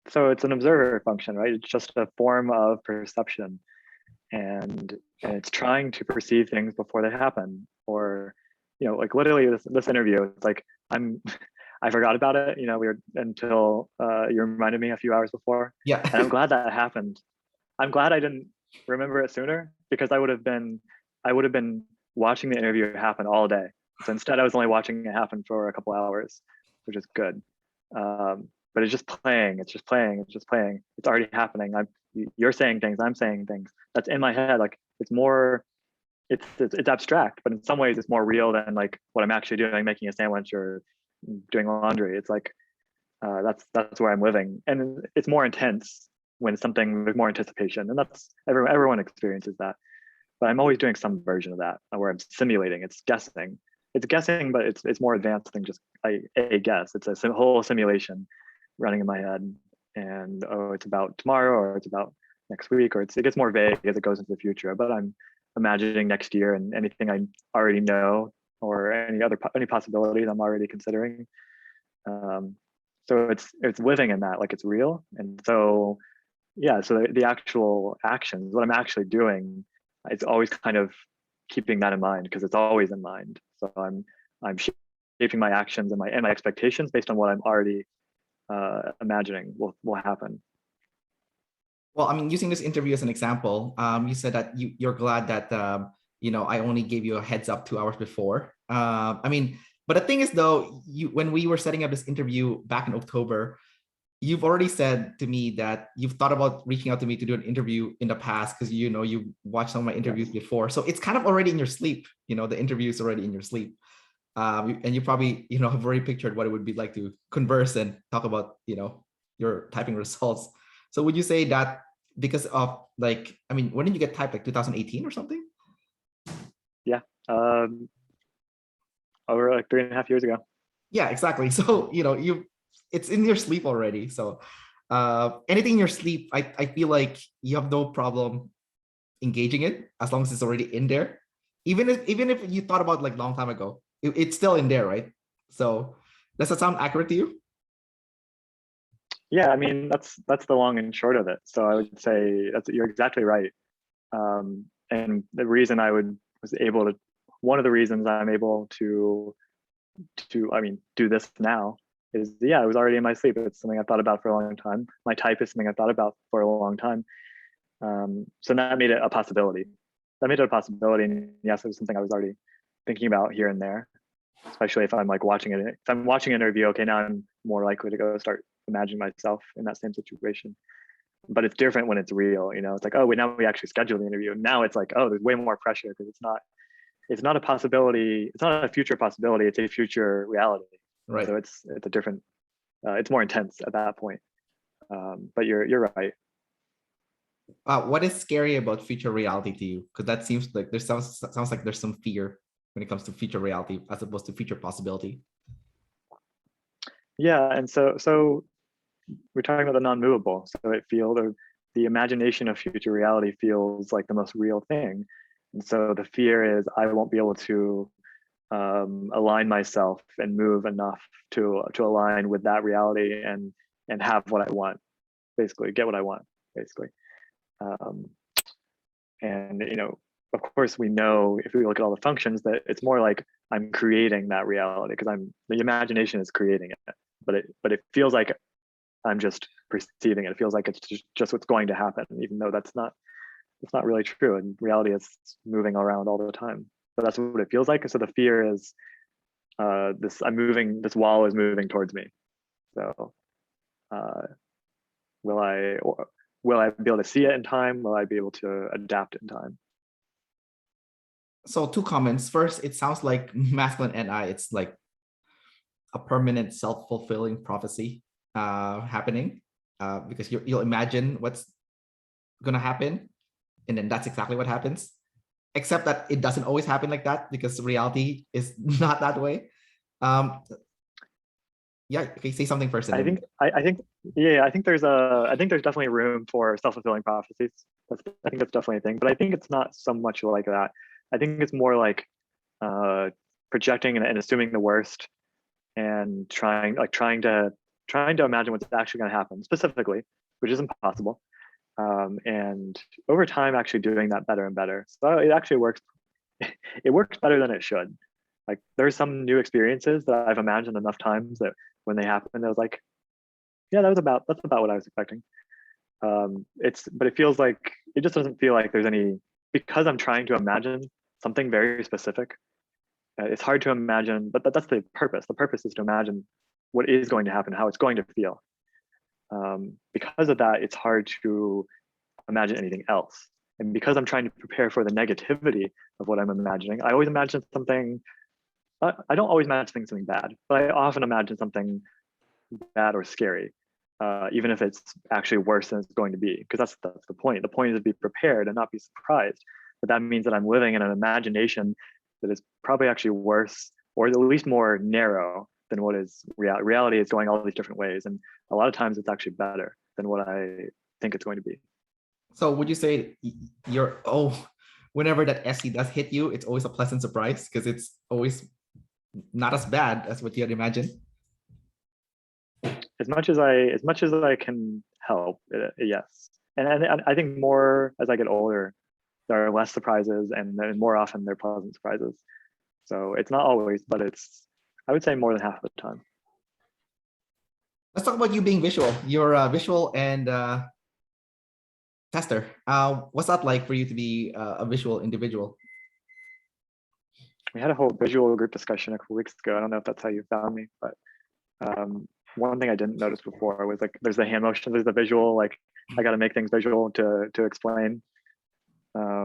So it's an observer function, right? It's just a form of perception, and it's trying to perceive things before they happen. Or, you know, like literally this interview, it's like I forgot about it, you know, until you reminded me a few hours before. Yeah. And I'm glad that happened. I'm glad I didn't remember it sooner, because I would have been watching the interview happen all day. So instead I was only watching it happen for a couple hours, which is good. But it's just playing, it's just playing, it's just playing. It's already happening. You're saying things, I'm saying things. That's in my head. Like it's more, it's abstract, but in some ways it's more real than like what I'm actually doing, making a sandwich or doing laundry. It's like that's where I'm living, and it's more intense when something with more anticipation, and that's everyone experiences that. But I'm always doing some version of that where I'm simulating. It's guessing. It's guessing, but it's more advanced than just a guess. It's a whole simulation running in my head, and oh, it's about tomorrow, or it's about next week, or it gets more vague as it goes into the future. But I'm imagining next year and anything I already know, or any possibilities I'm already considering. So it's living in that, like it's real. And so yeah, so the actual actions, what I'm actually doing, it's always kind of keeping that in mind, because it's always in mind. So I'm shaping my actions and my expectations based on what I'm already imagining will happen. Well, I mean, using this interview as an example, you said that you're glad that you know, I only gave you a heads up 2 hours before. I mean, but the thing is, though, when we were setting up this interview back in October, you've already said to me that you've thought about reaching out to me to do an interview in the past because you know you watched some of my interviews before, so it's kind of already in your sleep. You know, the interview is already in your sleep, and you probably, you know, have already pictured what it would be like to converse and talk about, you know, your typing results. So would you say that because of, like, I mean, when did you get typed, like 2018 or something? Yeah, over like 3.5 years ago. Yeah, exactly. So, you know, it's in your sleep already. So anything in your sleep, I feel like you have no problem engaging it as long as it's already in there. Even if you thought about like long time ago, it's still in there, right? So does that sound accurate to you? Yeah, I mean that's the long and short of it. So I would say you're exactly right. And the reason was able to, one of the reasons I'm able to I mean do this now is, yeah, it was already in my sleep. It's something I thought about for a long time. My type is something I thought about for a long time. So that made it a possibility. And yes, it was something I was already thinking about here and there, especially if I'm like watching it. If I'm watching an interview, okay, now I'm more likely to go start imagining myself in that same situation. But it's different when it's real, you know. It's like, oh, now we actually schedule the interview. Now it's like, oh, there's way more pressure because it's not a possibility. It's not a future possibility. It's a future reality. Right. So it's a different. It's more intense at that point. But you're right. What is scary about future reality to you? Because that seems like sounds like there's some fear when it comes to future reality as opposed to future possibility. Yeah, and so we're talking about the non-movable. So the imagination of future reality feels like the most real thing. And so the fear is I won't be able to align myself and move enough to align with that reality and have what I want, basically get what I want, basically. And you know, of course, we know if we look at all the functions that it's more like I'm creating that reality because the imagination is creating it, but it feels like I'm just perceiving it. It feels like it's just what's going to happen, even though it's not really true. And reality is moving around all the time. So that's what it feels like. So the fear is this wall is moving towards me. So will I be able to see it in time? Will I be able to adapt it in time? So 2 comments. First, it sounds like masculine NI, it's like a permanent self-fulfilling prophecy happening because you'll imagine what's gonna happen, and then that's exactly what happens. Except that it doesn't always happen like that because reality is not that way. Yeah, okay, say something first. I think there's definitely room for self-fulfilling prophecies. I think that's definitely a thing, but I think it's not so much like that. I think it's more like projecting and assuming the worst and trying to imagine what's actually going to happen specifically, which is impossible. And over time, actually doing that better and better. So it actually works. It works better than it should. Like there's some new experiences that I've imagined enough times that when they happen, I was like, yeah, that's about what I was expecting. But it feels like it just doesn't feel like there's any, because I'm trying to imagine something very specific. It's hard to imagine, but that's the purpose. The purpose is to imagine what is going to happen, how it's going to feel. Because of that, it's hard to imagine anything else. And because I'm trying to prepare for the negativity of what I'm imagining, I always imagine something. I don't always imagine something bad, but I often imagine something bad or scary, even if it's actually worse than it's going to be. Because that's the point. The point is to be prepared and not be surprised. But that means that I'm living in an imagination that is probably actually worse, or at least more narrow than what is reality. Reality is going all these different ways, and a lot of times it's actually better than what I think it's going to be. So would you say whenever that SC does hit you, it's always a pleasant surprise because it's always not as bad as what you had imagined? As much as I can help, yes. And I think more as I get older, there are less surprises, and then more often they're pleasant surprises. So it's not always, but I would say more than half of the time. Let's talk about you being visual. You're a visual and tester. What's that like for you to be a visual individual? We had a whole visual group discussion a couple weeks ago. I don't know if that's how you found me, but one thing I didn't notice before was like there's the hand motion, there's the visual, like I got to make things visual to explain. I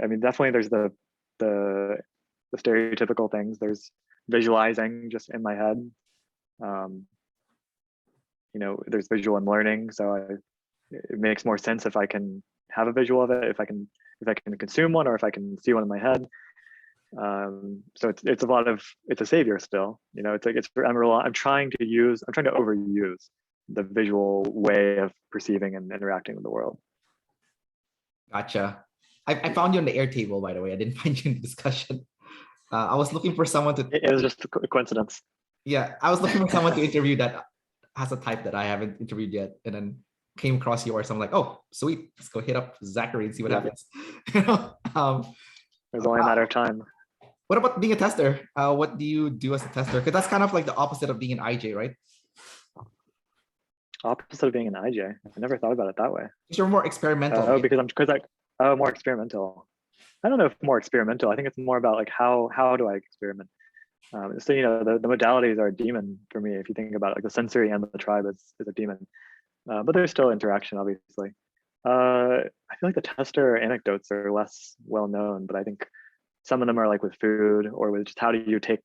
mean, definitely there's the stereotypical things. There's visualizing just in my head. You know, there's visual and learning, so it makes more sense if I can have a visual of it, if I can consume one, or if I can see one in my head. So it's a savior still, you know. It's like I'm trying to overuse the visual way of perceiving and interacting with the world. Gotcha. I found you on the Airtable, by the way. I didn't find you in the discussion. I was looking for someone to. It was just a coincidence. Yeah, I was looking for someone to interview that has a type that I haven't interviewed yet, and then came across yours. I'm like, oh, sweet. Let's go hit up Zachary and see what happens. It was only a matter of time. What about being a tester? What do you do as a tester? Because that's kind of like the opposite of being an IJ, right? Opposite of being an IJ. I never thought about it that way. You're more experimental. Oh, more experimental. I don't know if more experimental. I think it's more about like how do I experiment? So the modalities are a demon for me. If you think about it, like the sensory and the tribe is a demon, but there's still interaction, obviously. I feel like the tester anecdotes are less well known, but I think some of them are like with food or with just how do you take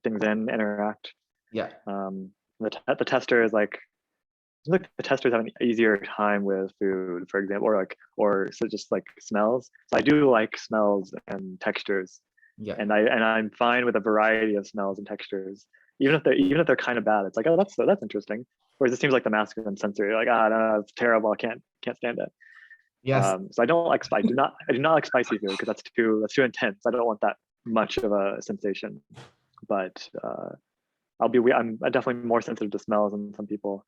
things in, interact. Yeah. The tester is like the testers have an easier time with food, for example, or so just like smells. So I do like smells and textures. Yeah. And I'm fine with a variety of smells and textures, even if they're kind of bad. It's like, oh, that's interesting. Whereas it seems like the masculine sensory, like, no, it's terrible. I can't stand it. Yes. So I do not like spicy food because that's too intense. I don't want that much of a sensation. But I'm definitely more sensitive to smells than some people.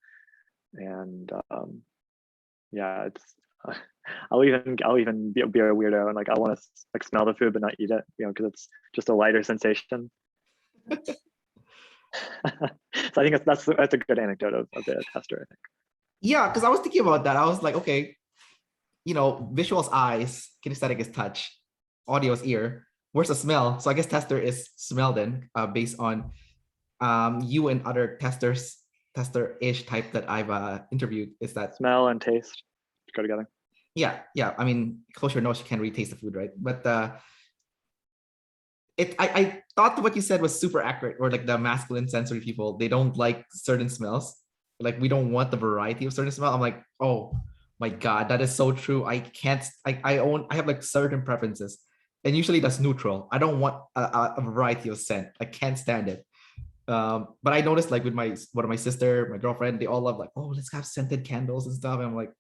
And yeah, it's I'll even be a weirdo and like I want to like smell the food but not eat it, because it's just a lighter sensation. So I think that's a good anecdote of the tester, I think. Yeah, because I was thinking about that. I was like, okay, visual is eyes, kinesthetic is touch, audio is ear. Where's the smell? So I guess tester is smell then, based on you and other tester-ish type that I've interviewed. Is that smell and taste go together? Yeah. I mean, close your nose, you can't really taste the food, right? But I thought what you said was super accurate. Or like the masculine sensory people, they don't like certain smells. Like we don't want the variety of certain smell. I'm like, oh my God, that is so true. I can't. I have like certain preferences, and usually that's neutral. I don't want a variety of scent. I can't stand it. But I noticed like with one of my sister, my girlfriend, they all love like, oh, let's have scented candles and stuff. And I'm like,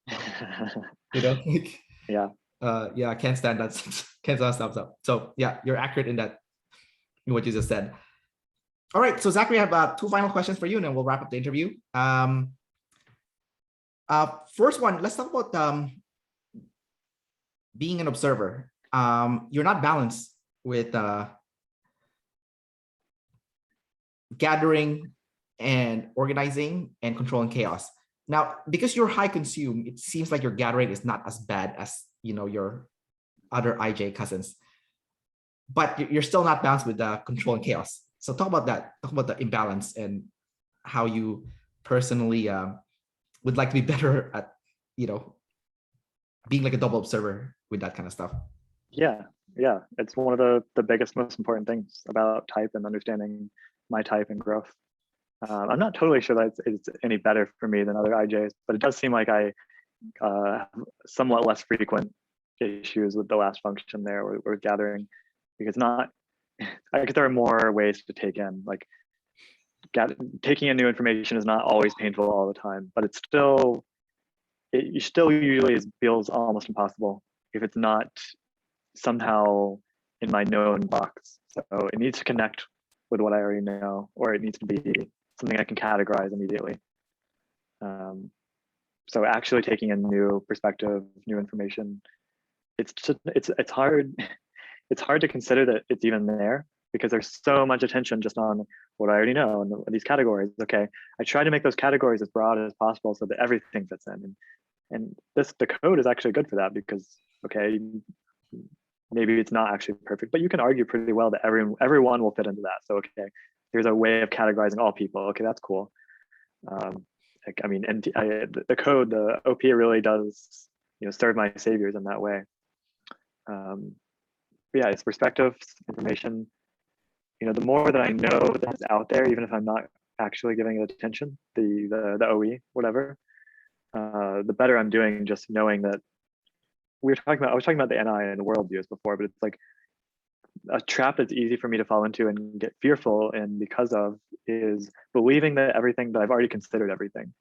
like, yeah. I can't stand that. Can't stand stuff. So yeah, you're accurate in that, in what you just said. All right, so Zachary, I have two final questions for you, and then we'll wrap up the interview. First one, let's talk about being an observer. You're not balanced with gathering and organizing and controlling chaos. Now, because you're high consume, it seems like your gathering is not as bad as your other IJ cousins, but you're still not balanced with the control and chaos. So talk about that. Talk about the imbalance and how you personally would like to be better at, being like a double observer with that kind of stuff. Yeah. It's one of the biggest, most important things about type and understanding my type and growth. I'm not totally sure that it's any better for me than other IJs, but it does seem like I have somewhat less frequent issues with the last function there or gathering, because I guess there are more ways to take in. Like taking in new information is not always painful all the time, but it still usually feels almost impossible if it's not somehow in my known box. So it needs to connect with what I already know, or it needs to be something I can categorize immediately. So actually taking in new perspective, new information, it's hard. It's hard to consider that it's even there because there's so much attention just on what I already know and these categories. Okay, I try to make those categories as broad as possible so that everything fits in. And the code is actually good for that because, okay, maybe it's not actually perfect, but you can argue pretty well that everyone will fit into that. So, okay, here's a way of categorizing all people. Okay, that's cool. The code, the OP really does, serve my saviors in that way. Yeah, it's perspective, information. The more that I know that's out there, even if I'm not actually giving it attention, the OE, whatever, the better I'm doing just knowing that I was talking about the NI and the worldviews before, but it's like a trap that's easy for me to fall into and get fearful and because of is believing that I've already considered everything.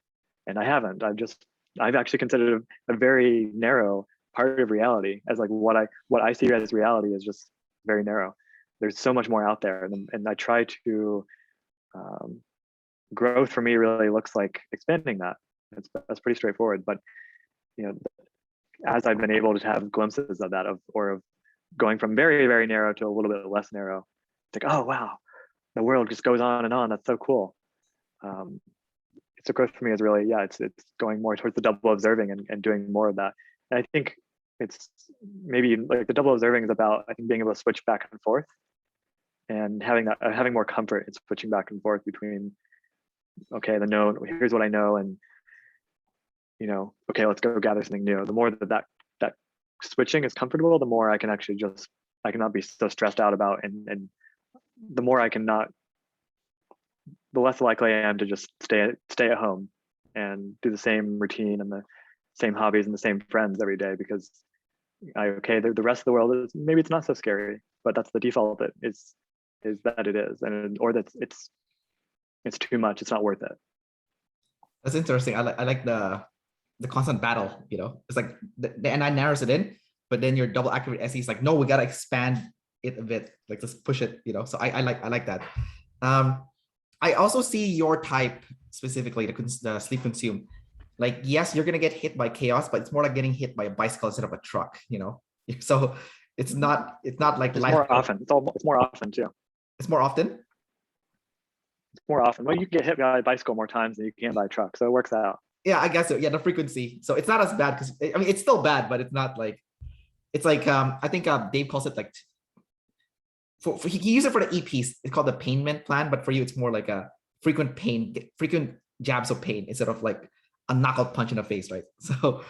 And I haven't. I've actually considered a very narrow part of reality as like what I see as reality is just very narrow. There's so much more out there. And I try to growth for me really looks like expanding that. That's pretty straightforward. But as I've been able to have glimpses of that or of going from very, very narrow to a little bit less narrow. It's like, oh wow, the world just goes on and on. That's so cool. So growth for me is really, yeah, it's going more towards the double observing and doing more of that. And I think it's maybe like the double observing is about, I think, being able to switch back and forth and having more comfort in switching back and forth between, okay, the known, here's what I know, and okay, let's go gather something new. The more that switching is comfortable, the more I can actually I cannot be so stressed out about, and the more I cannot, the less likely I am to just stay at home and do the same routine and the same hobbies and the same friends every day, because the rest of the world is, maybe it's not so scary, but that's the default that is that it is, or that it's too much, it's not worth it. That's interesting. I like the constant battle, it's like the NI narrows it in, but then your double activate SE is like, no, we got to expand it a bit, like just push it, so I like that. I also see your type specifically, the sleep consume. Like, yes, you're gonna get hit by chaos, but it's more like getting hit by a bicycle instead of a truck, So it's not like it's more often. It's more often too. It's more often. It's more often. Well, you can get hit by a bicycle more times than you can by a truck, so it works out. Yeah, I guess so. Yeah, the frequency. So it's not as bad, because I mean it's still bad, but it's not like, it's like I think Dave calls it like, he use it for the EPs. It's called the painment plan, but for you, it's more like a frequent jabs of pain instead of like a knockout punch in the face, right? So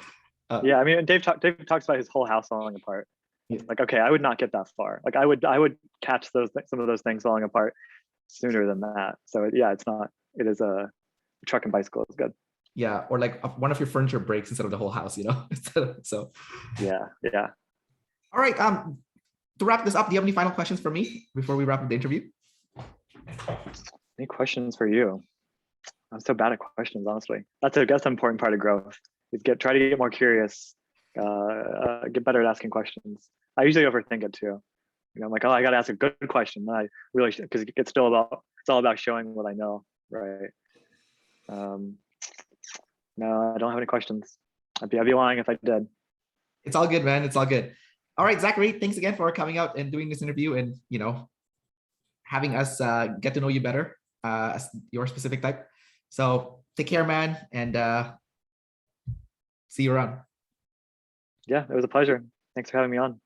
yeah, I mean, Dave talks about his whole house falling apart. Yeah. Like, okay, I would not get that far. Like, I would catch some of those things falling apart sooner than that. So yeah, it is a truck and bicycle is good. Yeah, or like one of your furniture breaks instead of the whole house, So yeah. All right. To wrap this up, do you have any final questions for me before we wrap up the interview? Any questions for you? I'm so bad at questions, honestly. That's an important part of growth. Is try to get more curious, get better at asking questions. I usually overthink it too. I'm like, oh, I got to ask a good question. I really should, because it's all about showing what I know, right? No, I don't have any questions. I'd be lying if I did. It's all good, man. It's all good. All right, Zachary, thanks again for coming out and doing this interview and, having us get to know you better as your specific type. So take care, man, and see you around. Yeah, it was a pleasure. Thanks for having me on.